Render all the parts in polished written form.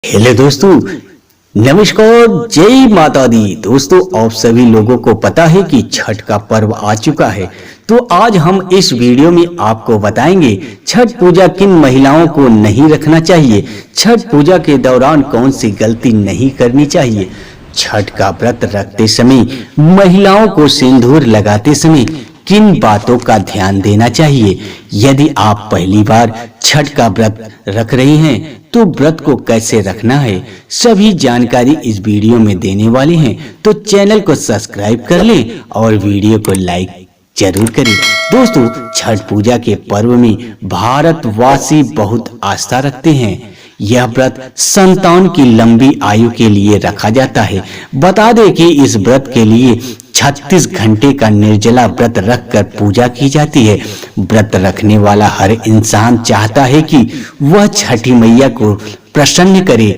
Hello दोस्तों, नमस्कार, जय माता दी। दोस्तों, आप सभी लोगों को पता है कि छठ का पर्व आ चुका है। तो आज हम इस वीडियो में आपको बताएंगे छठ पूजा किन महिलाओं को नहीं रखना चाहिए, छठ पूजा के दौरान कौन सी गलती नहीं करनी चाहिए, छठ का व्रत रखते समय महिलाओं को सिंदूर लगाते समय किन बातों का ध्यान देना चाहिए। यदि आप पहली बार छठ का व्रत रख रही हैं तो व्रत को कैसे रखना है, सभी जानकारी इस वीडियो में देने वाले हैं। तो चैनल को सब्सक्राइब कर लें और वीडियो को लाइक जरूर करें। दोस्तों, छठ पूजा के पर्व में भारतवासी बहुत आस्था रखते हैं। यह व्रत संतान की लंबी आयु के लिए रखा जाता है। बता दें कि इस व्रत के लिए 36 घंटे का निर्जला व्रत रखकर पूजा की जाती है। व्रत रखने वाला हर इंसान चाहता है कि वह छठी मैया को प्रसन्न करे,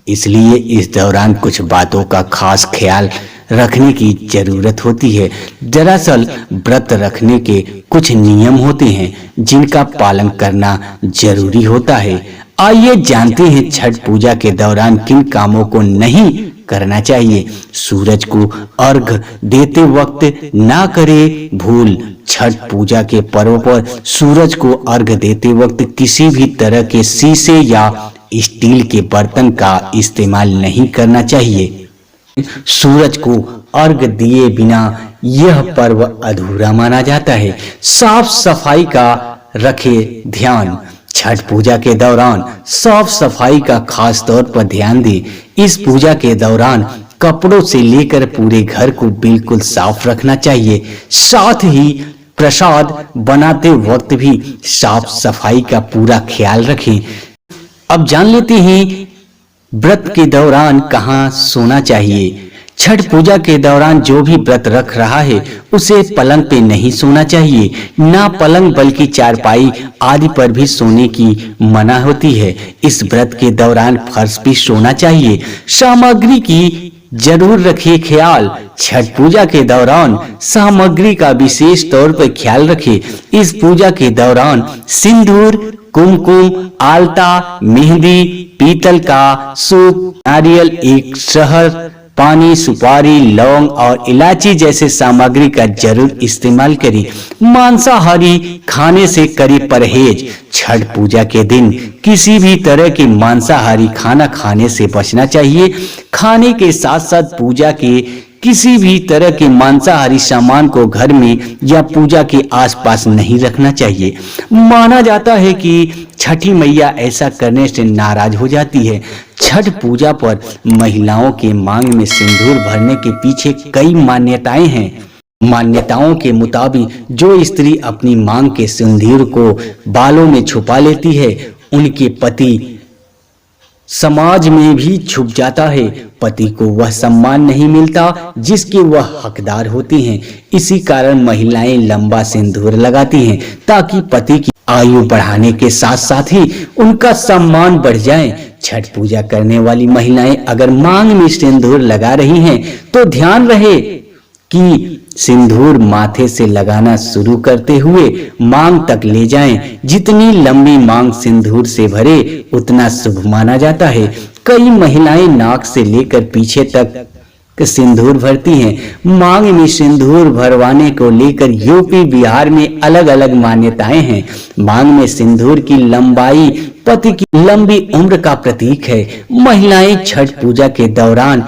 इसलिए इस दौरान कुछ बातों का खास ख्याल रखने की जरूरत होती है। दरअसल व्रत रखने के कुछ नियम होते हैं जिनका पालन करना जरूरी होता है। आइए जानते हैं छठ पूजा के दौरान किन कामों को नहीं करना चाहिए। सूरज को अर्घ देते वक्त ना करे भूल। छठ पूजा के पर्व पर सूरज को अर्घ देते वक्त किसी भी तरह के शीशे या स्टील के बर्तन का इस्तेमाल नहीं करना चाहिए। सूरज को अर्घ दिए बिना यह पर्व अधूरा माना जाता है। साफ सफाई का रखे ध्यान। छठ पूजा के दौरान साफ सफाई का खास तौर पर ध्यान दें। इस पूजा के दौरान कपड़ों से लेकर पूरे घर को बिल्कुल साफ रखना चाहिए। साथ ही प्रसाद बनाते वक्त भी साफ सफाई का पूरा ख्याल रखें। अब जान लेते हैं व्रत के दौरान कहाँ सोना चाहिए। छठ पूजा के दौरान जो भी व्रत रख रहा है उसे पलंग पे नहीं सोना चाहिए। ना पलंग बल्कि चारपाई आदि पर भी सोने की मना होती है। इस व्रत के दौरान फर्श पे सोना चाहिए। सामग्री की जरूर रखिए ख्याल। छठ पूजा के दौरान सामग्री का विशेष तौर पर ख्याल रखें। इस पूजा के दौरान सिंदूर, कुमकुम, आलता, मेहंदी, पीतल का सूप, नारियल, एक शहद, पानी, सुपारी, लौंग और इलायची जैसे सामग्री का जरूर इस्तेमाल करें। मांसाहारी खाने से करें परहेज। छठ पूजा के दिन किसी भी तरह के मांसाहारी खाना खाने से बचना चाहिए। खाने के साथ साथ पूजा के किसी भी तरह के मांसाहारी सामान को घर में या पूजा के आसपास नहीं रखना चाहिए। माना जाता है कि छठी मैया ऐसा करने से नाराज हो जाती है। छठ पूजा पर महिलाओं के मांग में सिंदूर भरने के पीछे कई मान्यताएं हैं। मान्यताओं के मुताबिक जो स्त्री अपनी मांग के सिंदूर को बालों में छुपा लेती है उनके पति समाज में भी छुप जाता है। पति को वह सम्मान नहीं मिलता जिसके वह हकदार होती हैं। इसी कारण महिलाएं लंबा सिंदूर लगाती हैं ताकि पति की आयु बढ़ाने के साथ साथ ही उनका सम्मान बढ़ जाए। छठ पूजा करने वाली महिलाएं अगर मांग में सिंदूर लगा रही हैं तो ध्यान रहे कि सिंदूर माथे से लगाना शुरू करते हुए मांग तक ले जाएं। जितनी लंबी मांग सिंदूर से भरे उतना शुभ माना जाता है। कई महिलाएं नाक से लेकर पीछे तक सिंदूर भरती हैं। मांग में सिंदूर भरवाने को लेकर यूपी बिहार में अलग अलग मान्यताएं हैं। मांग में सिंदूर की लंबाई पति की लंबी उम्र का प्रतीक है। महिलाएं छठ पूजा के दौरान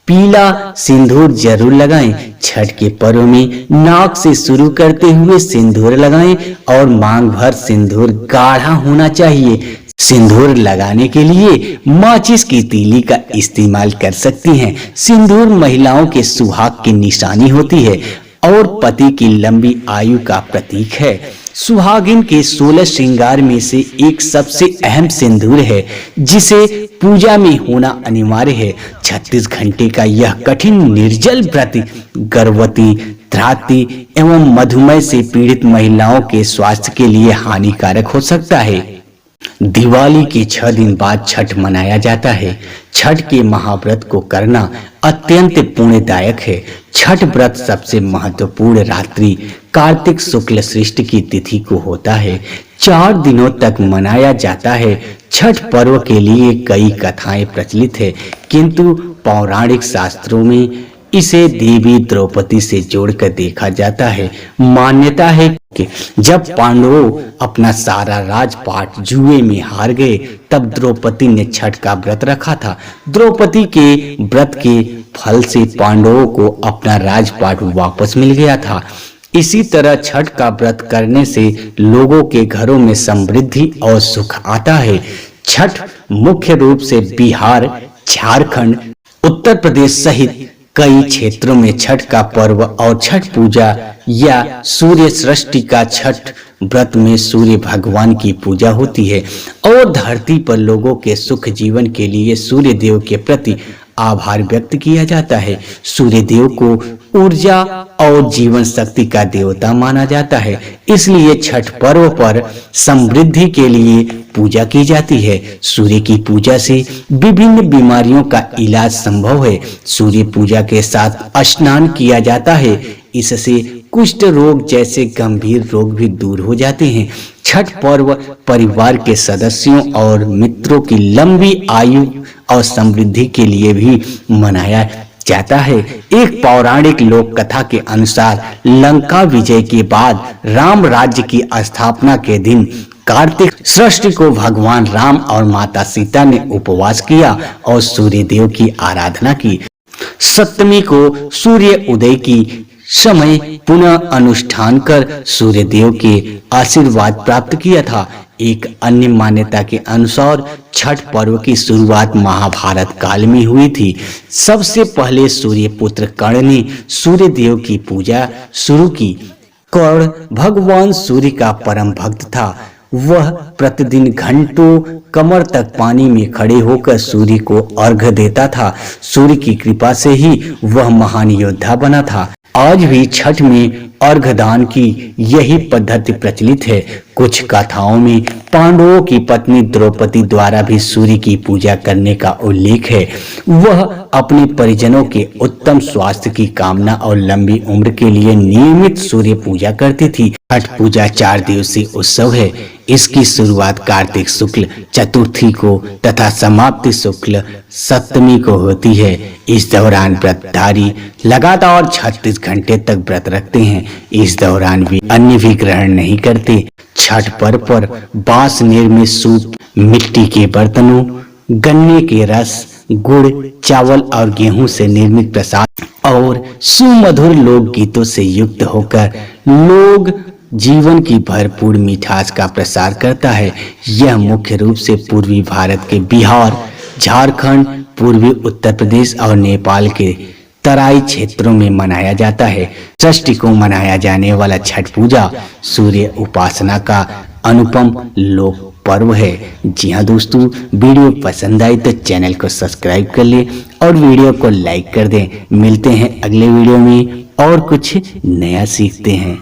पीला सिंदूर जरूर लगाएं। छठ के पर्व में नाक से शुरू करते हुए सिंदूर लगाएं और मांग भर सिंदूर गाढ़ा होना चाहिए। सिंदूर लगाने के लिए माचिस की तीली का इस्तेमाल कर सकती हैं। सिंदूर महिलाओं के सुहाग की निशानी होती है और पति की लंबी आयु का प्रतीक है। सुहागिन के 16 श्रृंगार में से एक सबसे अहम सिंदूर है जिसे पूजा में होना अनिवार्य है। 36 घंटे का यह कठिन निर्जल व्रत गर्भवती, धात्री एवं मधुमेह से पीड़ित महिलाओं के स्वास्थ्य के लिए हानिकारक हो सकता है। दिवाली के 6 दिन बाद छठ मनाया जाता है। छठ के महाव्रत को करना अत्यंत पुण्यदायक है। छठ व्रत सबसे महत्वपूर्ण रात्रि कार्तिक शुक्ल षष्ठी की तिथि को होता है। 4 दिनों तक मनाया जाता है। छठ पर्व के लिए कई कथाएं प्रचलित है, किंतु पौराणिक शास्त्रों में इसे देवी द्रौपदी से जोड़कर देखा जाता है। मान्यता है कि जब पांडवों अपना सारा राजपाट जुए में हार गए, तब द्रौपदी ने छठ का व्रत रखा था। द्रौपदी के व्रत के फल से पांडवों को अपना राजपाट वापस मिल गया था। इसी तरह छठ का व्रत करने से लोगों के घरों में समृद्धि और सुख आता है। छठ मुख्य रूप से बिहार, झारखंड, उत्तर प्रदेश सहित कई क्षेत्रों में छठ का पर्व और छठ पूजा या सूर्य सृष्टि का छठ व्रत में सूर्य भगवान की पूजा होती है और धरती पर लोगों के सुख जीवन के लिए सूर्य देव के प्रति आभार व्यक्त किया जाता है। सूर्य देव को ऊर्जा और जीवन शक्ति का देवता माना जाता है, इसलिए छठ पर्व पर समृद्धि के लिए पूजा की जाती है। सूर्य की पूजा से विभिन्न बीमारियों का इलाज संभव है। सूर्य पूजा के साथ स्नान किया जाता है, इससे कुष्ठ रोग जैसे गंभीर रोग भी दूर हो जाते हैं। छठ पर्व परिवार के सदस्यों और मित्रों की लंबी आयु और समृद्धि के लिए भी मनाया जाता है। एक पौराणिक लोक कथा के अनुसार लंका विजय के बाद राम राज्य की स्थापना के दिन कार्तिक षष्ठी को भगवान राम और माता सीता ने उपवास किया और सूर्य देव की आराधना की। सप्तमी को सूर्य उदय की समय पुनः अनुष्ठान कर सूर्य देव के आशीर्वाद प्राप्त किया था। एक अन्य मान्यता के अनुसार छठ पर्व की शुरुआत महाभारत काल में हुई थी। सबसे पहले सूर्य पुत्र कर्ण ने सूर्य देव की पूजा शुरू की। कर्ण भगवान सूर्य का परम भक्त था। वह प्रतिदिन घंटों कमर तक पानी में खड़े होकर सूर्य को अर्घ्य देता था। सूर्य की कृपा से ही वह महान योद्धा बना था। आज भी छठ में अर्घदान की यही पद्धति प्रचलित है। कुछ कथाओं में पांडवों की पत्नी द्रौपदी द्वारा भी सूर्य की पूजा करने का उल्लेख है। वह अपने परिजनों के उत्तम स्वास्थ्य की कामना और लंबी उम्र के लिए नियमित सूर्य पूजा करती थी। छठ पूजा 4 दिवसीय उत्सव है। इसकी शुरुआत कार्तिक शुक्ल चतुर्थी को तथा समाप्ति शुक्ल सप्तमी को होती है। इस दौरान व्रतधारी लगातार 36 घंटे तक व्रत रखते हैं। इस दौरान भी अन्य भी ग्रहण नहीं करते। छठ पर्व पर बांस निर्मित सूप, मिट्टी के बर्तनों, गन्ने के रस, गुड़, चावल और गेहूं से निर्मित प्रसाद और सुमधुर लोकगीतों से युक्त होकर लोग जीवन की भरपूर मिठास का प्रसार करता है। यह मुख्य रूप से पूर्वी भारत के बिहार, झारखंड, पूर्वी उत्तर प्रदेश और नेपाल के तराई क्षेत्रों में मनाया जाता है। षष्ठी को मनाया जाने वाला छठ पूजा सूर्य उपासना का अनुपम लोक पर्व है। जी हाँ दोस्तों, वीडियो पसंद आई तो चैनल को सब्सक्राइब कर ले और वीडियो को लाइक कर दें। मिलते हैं अगले वीडियो में और कुछ नया सीखते हैं।